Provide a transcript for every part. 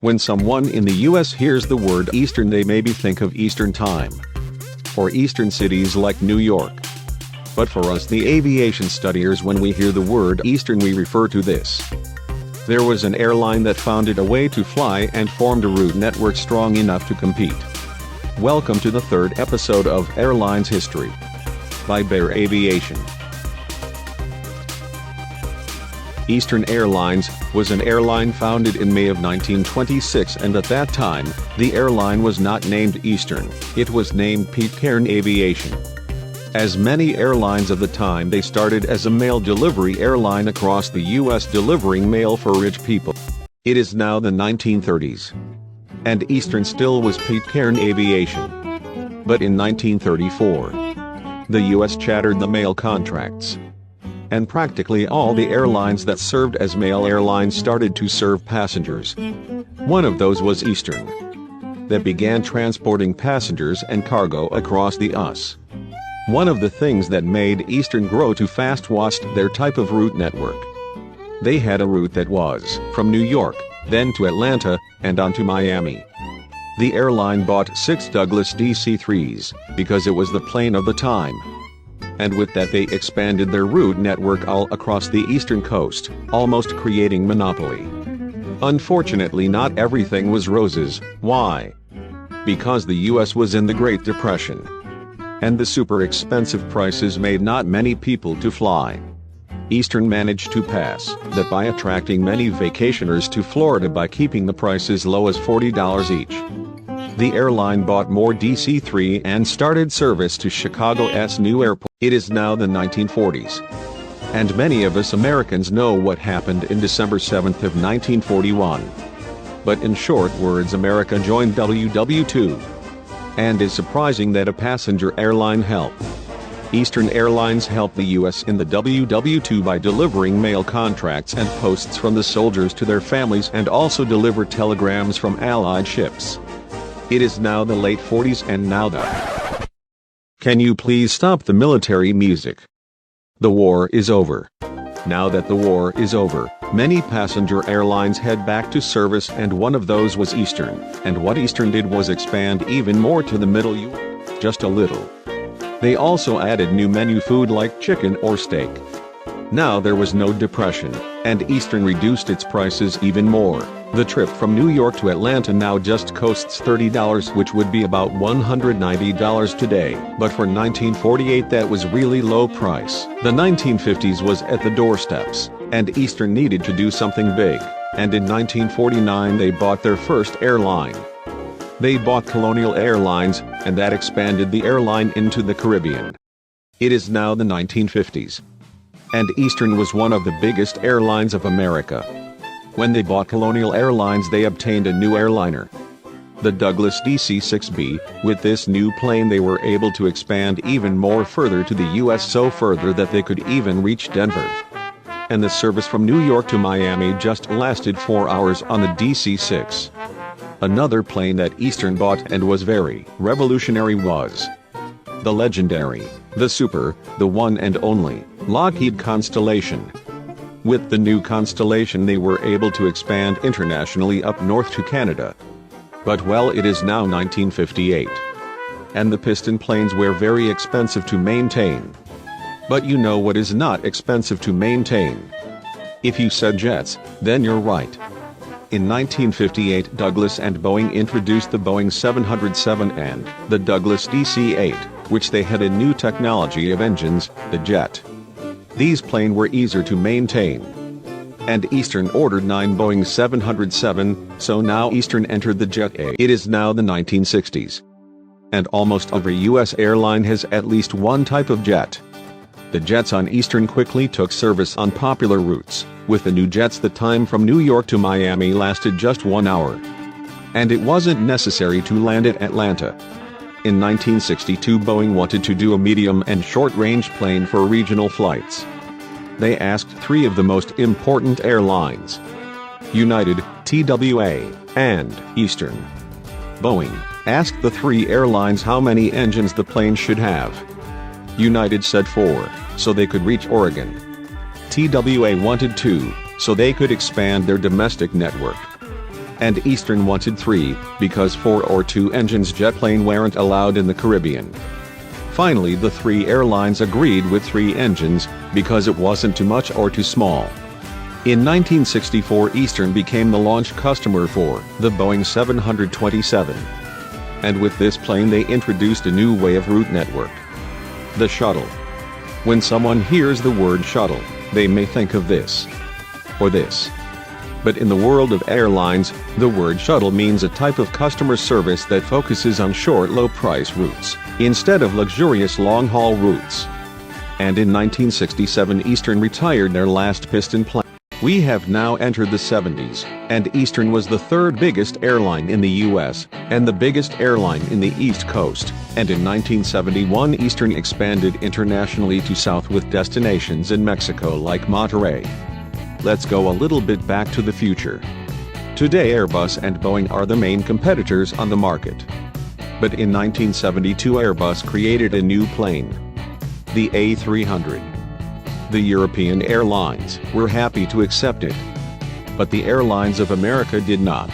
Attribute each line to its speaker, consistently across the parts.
Speaker 1: When someone in the US hears the word Eastern, they maybe think of Eastern Time or Eastern cities like New York. But for us, the aviation studiers, when we hear the word Eastern, we refer to this. There was an airline that found a way to fly and formed a route network strong enough to compete. Welcome to the third episode of Airlines History by Bear Aviation. Eastern Airlines was an airline founded in May of 1926, and at that time, the airline was not named Eastern, it was named Pitcairn Aviation. As many airlines of the time, they started as a mail delivery airline across the U.S. delivering mail for rich people. It is now the 1930s. And Eastern still was Pitcairn Aviation. But in 1934, the U.S. chattered the mail contracts. And practically all the airlines that served as mail airlines started to serve passengers. One of those was Eastern, that began transporting passengers and cargo across the US. One of the things that made Eastern grow too fast was their type of route network. They had a route that was from New York, then to Atlanta, and on to Miami. The airline bought 6 Douglas DC-3s, because it was the plane of the time. And with that they expanded their route network all across the eastern coast, almost creating monopoly. Unfortunately, not everything was roses. Why? Because the US was in the Great Depression. And the super expensive prices made not many people to fly. Eastern managed to pass that by attracting many vacationers to Florida by keeping the prices low as $40 each. The airline bought more DC-3 and started service to Chicago's new airport. It is now the 1940s. And many of us Americans know what happened in December 7th of 1941. But in short words, America joined WW2. And it's surprising that a passenger airline helped. Eastern Airlines helped the U.S. in the WW2 by delivering mail contracts and posts from the soldiers to their families, and also deliver telegrams from Allied ships. It is now the late 40s, and now the... Can you please stop the military music? The war is over. Now that the war is over, many passenger airlines head back to service, and one of those was Eastern. And what Eastern did was expand even more to the Middle East, just a little. They also added new menu food like chicken or steak. Now there was no depression, and Eastern reduced its prices even more. The trip from New York to Atlanta now just costs $30, which would be about $190 today. But for 1948 that was really low price. The 1950s was at the doorsteps, and Eastern needed to do something big. And in 1949 they bought their first airline. They bought Colonial Airlines, and that expanded the airline into the Caribbean. It is now the 1950s. And Eastern was one of the biggest airlines of America. When they bought Colonial Airlines, they obtained a new airliner, the Douglas DC-6B. With this new plane they were able to expand even more further to the US, so further that they could even reach Denver. And the service from New York to Miami just lasted 4 hours on the DC-6. Another plane that Eastern bought and was very revolutionary was the legendary, the super, the one and only, Lockheed Constellation. With the new Constellation they were able to expand internationally up north to Canada. But well, it is now 1958. And the piston planes were very expensive to maintain. But you know what is not expensive to maintain? If you said jets, then you're right. In 1958 Douglas and Boeing introduced the Boeing 707 and the Douglas DC-8, which they had a new technology of engines, the jet. These planes were easier to maintain. And Eastern ordered 9 Boeing 707, so now Eastern entered the jet age. It is now the 1960s. And almost every U.S. airline has at least one type of jet. The jets on Eastern quickly took service on popular routes. With the new jets, the time from New York to Miami lasted just 1 hour. And it wasn't necessary to land at Atlanta. In 1962 Boeing wanted to do a medium and short-range plane for regional flights. They asked 3 of the most important airlines: United, TWA, and Eastern. Boeing asked the 3 airlines how many engines the plane should have. United said 4, so they could reach Oregon. TWA wanted 2, so they could expand their domestic network. and Eastern wanted 3, because 4 or 2 engines jet plane weren't allowed in the Caribbean. Finally, the 3 airlines agreed with 3 engines, because it wasn't too much or too small. In 1964, Eastern became the launch customer for the Boeing 727. And with this plane they introduced a new way of route network: the shuttle. When someone hears the word shuttle, they may think of this or this. But in the world of airlines, the word shuttle means a type of customer service that focuses on short, low-price routes, instead of luxurious long-haul routes. And in 1967, Eastern retired their last piston plane. We have now entered the 70s, and Eastern was the 3rd biggest airline in the US, and the biggest airline in the East Coast, and in 1971 Eastern expanded internationally to south with destinations in Mexico like Monterrey. Let's go a little bit back to the future. Today Airbus and Boeing are the main competitors on the market. But in 1972 Airbus created a new plane, the A300. The European airlines were happy to accept it, but the Airlines of America did not.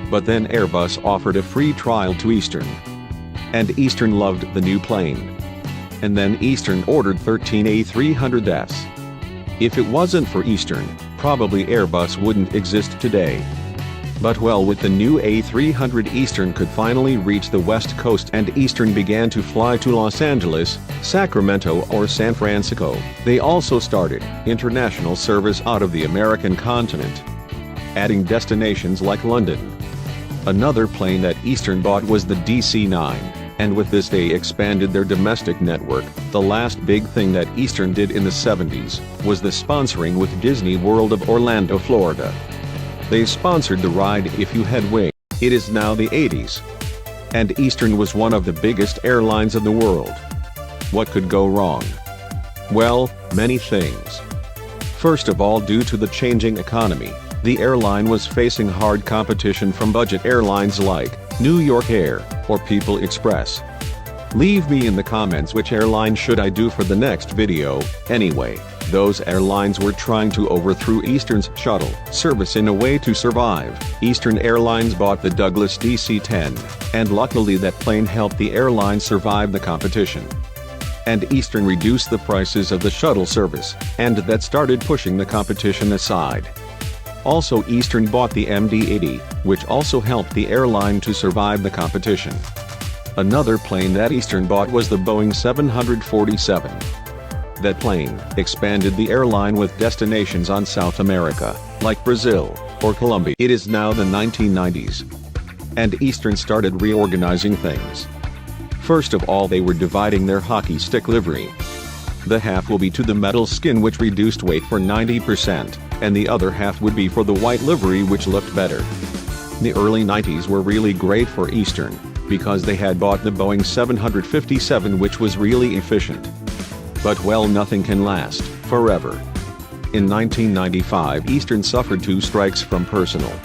Speaker 1: But then Airbus offered a free trial to Eastern, and Eastern loved the new plane. And then Eastern ordered 13 A300s. If it wasn't for Eastern, probably Airbus wouldn't exist today. But well, with the new A300, Eastern could finally reach the West Coast, and Eastern began to fly to Los Angeles, Sacramento, or San Francisco. They also started international service out of the American continent, adding destinations like London. Another plane that Eastern bought was the DC-9, and with this they expanded their domestic network. The last big thing that Eastern did in the 70s was the sponsoring with Disney World of Orlando, Florida. They sponsored the ride If You Had Wings. It is now the 80s, and Eastern was one of the biggest airlines in the world. What could go wrong? Well, many things. First of all, due to the changing economy, the airline was facing hard competition from budget airlines like New York Air or People Express. Leave me in the comments which airline should I do for the next video. Anyway, those airlines were trying to overthrow Eastern's shuttle service in a way to survive. Eastern Airlines bought the Douglas DC-10, and luckily that plane helped the airline survive the competition. And Eastern reduced the prices of the shuttle service, and that started pushing the competition aside. Also, Eastern bought the MD-80, which also helped the airline to survive the competition. Another plane that Eastern bought was the Boeing 747. That plane expanded the airline with destinations on South America, like Brazil or Colombia. It is now the 1990s, and Eastern started reorganizing things. First of all, they were dividing their hockey stick livery. The half will be to the metal skin, which reduced weight for 90%, and the other half would be for the white livery, which looked better. The early 90s were really great for Eastern, because they had bought the Boeing 757, which was really efficient. But well, nothing can last forever. In 1995, Eastern suffered 2 strikes from personnel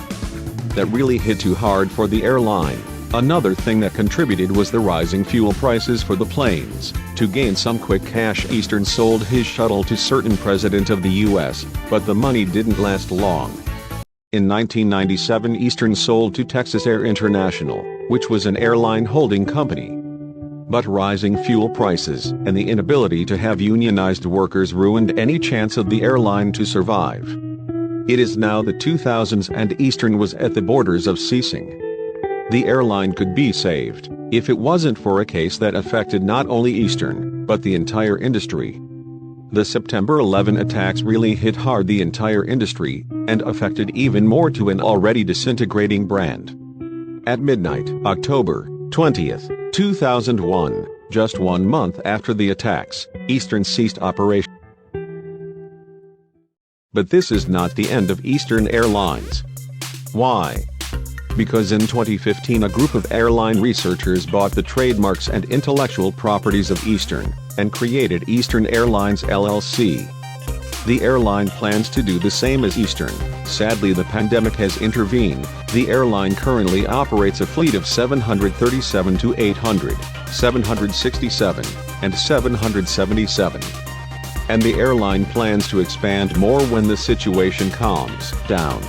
Speaker 1: that really hit too hard for the airline. Another thing that contributed was the rising fuel prices for the planes. To gain some quick cash, Eastern sold his shuttle to certain president of the US, but the money didn't last long. In 1997, Eastern sold to Texas Air International, which was an airline holding company. But rising fuel prices and the inability to have unionized workers ruined any chance of the airline to survive. It is now the 2000s, and Eastern was at the borders of ceasing. The airline could be saved if it wasn't for a case that affected not only Eastern, but the entire industry. The September 11 attacks really hit hard the entire industry, and affected even more to an already disintegrating brand. At midnight, October 20th, 2001, just 1 month after the attacks, Eastern ceased operation. But this is not the end of Eastern Airlines. Why? Because in 2015 a group of airline researchers bought the trademarks and intellectual properties of Eastern, and created Eastern Airlines LLC. The airline plans to do the same as Eastern. Sadly, the pandemic has intervened. The airline currently operates a fleet of 737 to 800, 767, and 777. And the airline plans to expand more when the situation calms down.